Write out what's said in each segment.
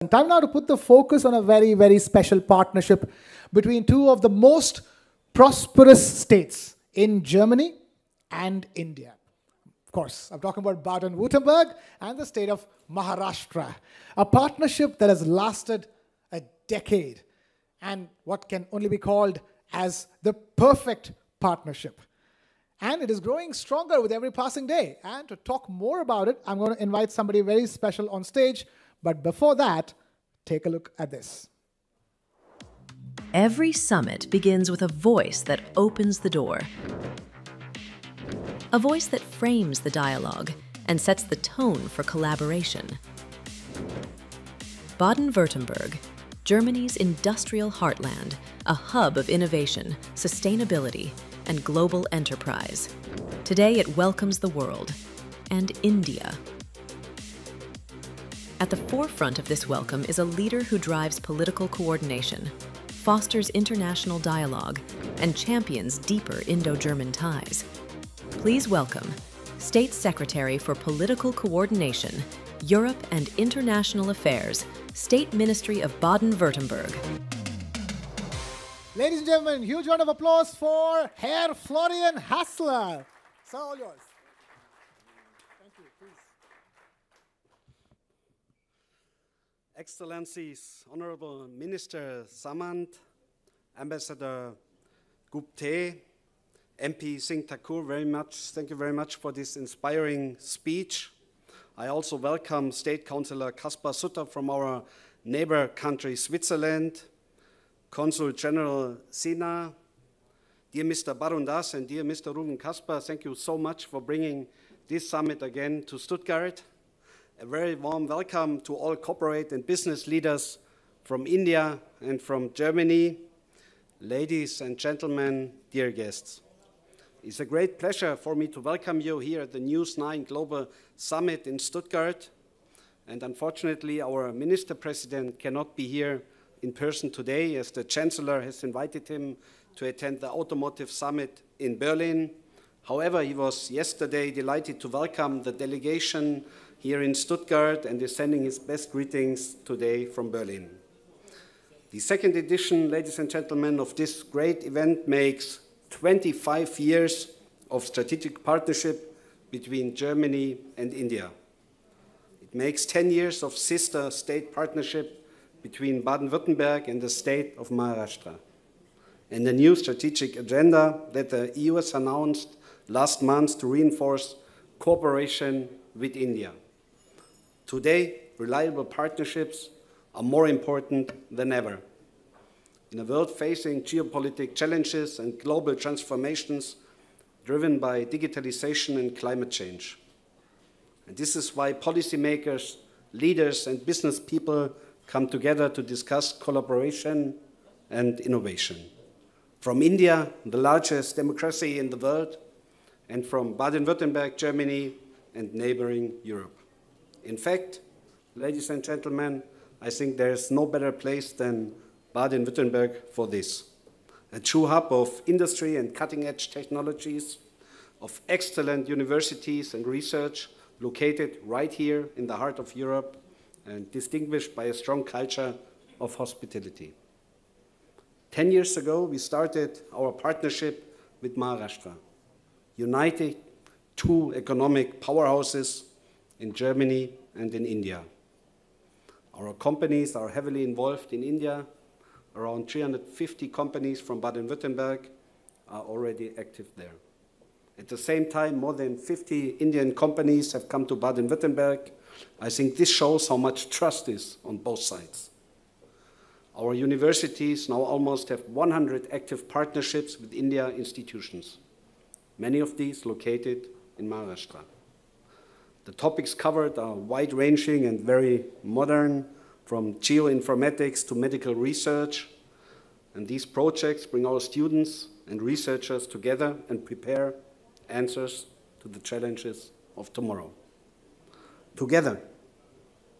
Time now to put the focus on a very, very special partnership between two of the most prosperous states in Germany and India. Of course, I'm talking about Baden-Württemberg and the state of Maharashtra, a partnership that has lasted a decade and what can only be called as the perfect partnership. And it is growing stronger with every passing day. And to talk more about it, I'm going to invite somebody very special on stage. But before that, take a look at this. Every summit begins with a voice that opens the door. A voice that frames the dialogue and sets the tone for collaboration. Baden-Württemberg, Germany's industrial heartland, a hub of innovation, sustainability, and global enterprise. Today it welcomes the world and India. At the forefront of this welcome is a leader who drives political coordination, fosters international dialogue, and champions deeper Indo-German ties. Please welcome State Secretary for Political Coordination, Europe and International Affairs, State Ministry of Baden-Württemberg. Ladies and gentlemen, huge round of applause for Herr Florian Hassler. It's all yours. Thank you, please. Excellencies, Honorable Minister Samant, Ambassador Gupte, MP Singh Thakur, thank you very much for this inspiring speech. I also welcome State Councillor Kaspar Sutter from our neighbor country, Switzerland, Consul General Sina, dear Mr. Barundas and dear Mr. Ruben Kaspar, thank you so much for bringing this summit again to Stuttgart. A very warm welcome to all corporate and business leaders from India and from Germany. Ladies and gentlemen, dear guests. It's a great pleasure for me to welcome you here at the News9 Global Summit in Stuttgart. And unfortunately, our Minister President cannot be here in person today, as the Chancellor has invited him to attend the Automotive Summit in Berlin. However, he was yesterday delighted to welcome the delegation here in Stuttgart and is sending his best greetings today from Berlin. The second edition, ladies and gentlemen, of this great event makes 25 years of strategic partnership between Germany and India. It makes 10 years of sister state partnership between Baden-Württemberg and the state of Maharashtra, and a new strategic agenda that the EU has announced last month to reinforce cooperation with India. Today, reliable partnerships are more important than ever. In a world facing geopolitical challenges and global transformations driven by digitalization and climate change. And this is why policymakers, leaders, and business people come together to discuss collaboration and innovation. From India, the largest democracy in the world, and from Baden-Württemberg, Germany, and neighboring Europe. In fact, ladies and gentlemen, I think there is no better place than Baden-Württemberg for this. A true hub of industry and cutting-edge technologies, of excellent universities and research located right here in the heart of Europe, and distinguished by a strong culture of hospitality. 10 years ago, we started our partnership with Maharashtra, uniting two economic powerhouses in Germany and in India. Our companies are heavily involved in India. Around 350 companies from Baden-Württemberg are already active there. At the same time, more than 50 Indian companies have come to Baden-Württemberg. I think this shows how much trust is on both sides. Our universities now almost have 100 active partnerships with India institutions, many of these located in Maharashtra. The topics covered are wide-ranging and very modern, from geoinformatics to medical research, and these projects bring our students and researchers together and prepare answers to the challenges of tomorrow. Together,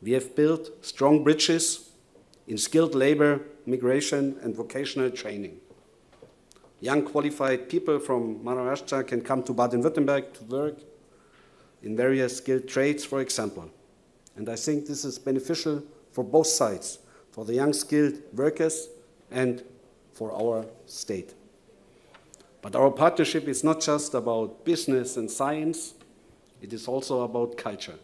we have built strong bridges in skilled labor, migration, and vocational training. Young qualified people from Maharashtra can come to Baden-Württemberg to work in various skilled trades, for example. And I think this is beneficial for both sides, for the young skilled workers and for our state. But our partnership is not just about business and science, it is also about culture.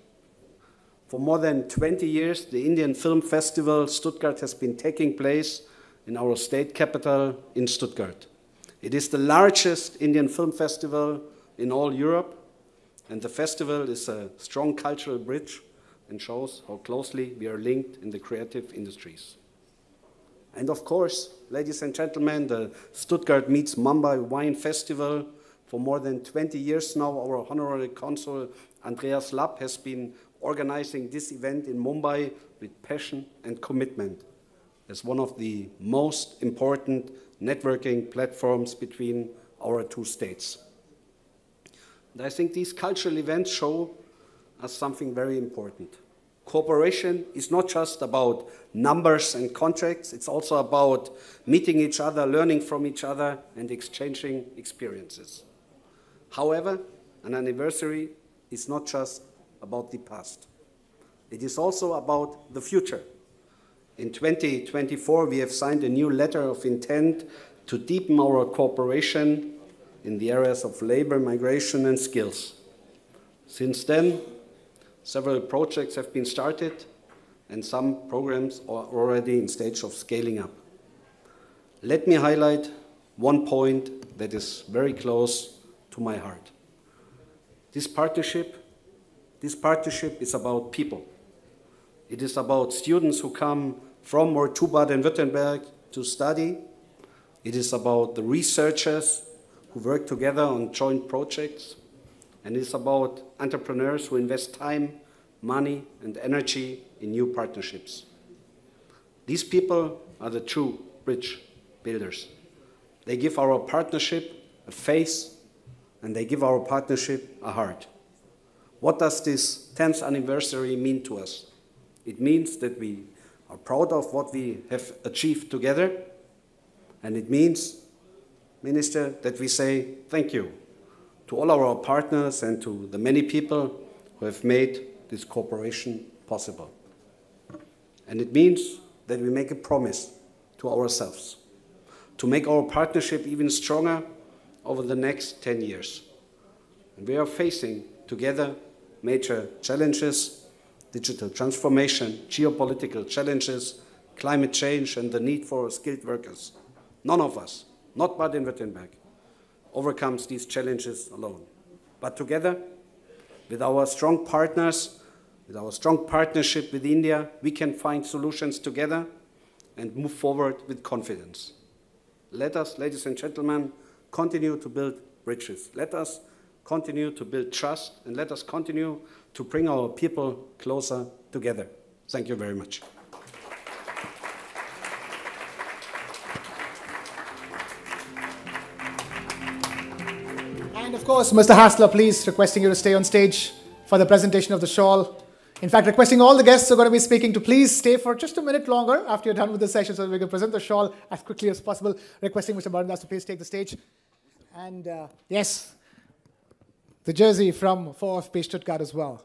For more than 20 years, the Indian Film Festival Stuttgart has been taking place in our state capital in Stuttgart. It is the largest Indian film festival in all Europe, and the festival is a strong cultural bridge and shows how closely we are linked in the creative industries. And of course, ladies and gentlemen, the Stuttgart meets Mumbai Wine Festival. For more than 20 years now, our Honorary Consul Andreas Lapp has been organizing this event in Mumbai with passion and commitment as one of the most important networking platforms between our two states. And I think these cultural events show us something very important. Cooperation is not just about numbers and contracts, it's also about meeting each other, learning from each other, and exchanging experiences. However, an anniversary is not just about the past. It is also about the future. In 2024, we have signed a new letter of intent to deepen our cooperation in the areas of labor, migration, and skills. Since then, several projects have been started, and some programs are already in stage of scaling up. Let me highlight one point that is very close to my heart. This partnership is about people. It is about students who come from or to Baden-Württemberg to study. It is about the researchers who work together on joint projects. And it's about entrepreneurs who invest time, money, and energy in new partnerships. These people are the true bridge builders. They give our partnership a face, and they give our partnership a heart. What does this 10th anniversary mean to us? It means that we are proud of what we have achieved together, and it means, Minister, that we say thank you to all our partners and to the many people who have made this cooperation possible. And it means that we make a promise to ourselves to make our partnership even stronger over the next 10 years. And we are facing together major challenges: digital transformation, geopolitical challenges, climate change, and the need for skilled workers. None of us, not Baden-Württemberg, overcomes these challenges alone. But together, with our strong partners, with our strong partnership with India, we can find solutions together and move forward with confidence. Let us, ladies and gentlemen, continue to build bridges. Let us continue to build trust, and let us continue to bring our people closer together. Thank you very much. And of course, Mr. Hassler, please, requesting you to stay on stage for the presentation of the shawl. In fact, requesting all the guests who are going to be speaking to please stay for just a minute longer after you're done with the session so that we can present the shawl as quickly as possible. Requesting Mr. Barandas to please take the stage. And yes, the jersey from 4FP Stuttgart as well.